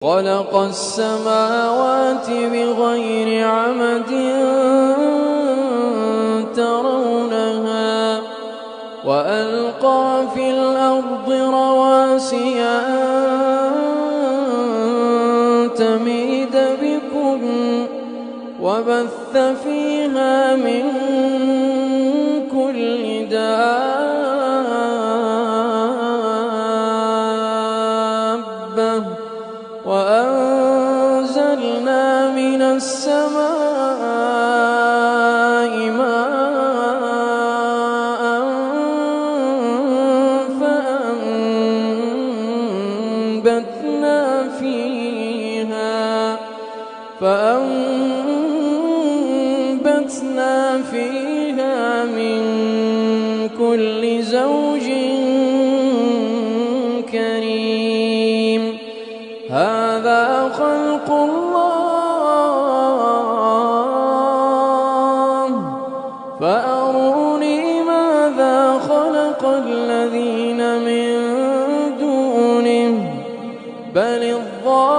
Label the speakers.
Speaker 1: خلق السماوات بغير عمد ترونها وألقى في الأرض رواسي أن تميد بكم وبث فيها من كل دابة وأنزلنا من السماء ماء فأنبتنا فيها من كل زوج كريم هذا خلق الله فأروني ماذا خلق الذين من دونه بل الظالمون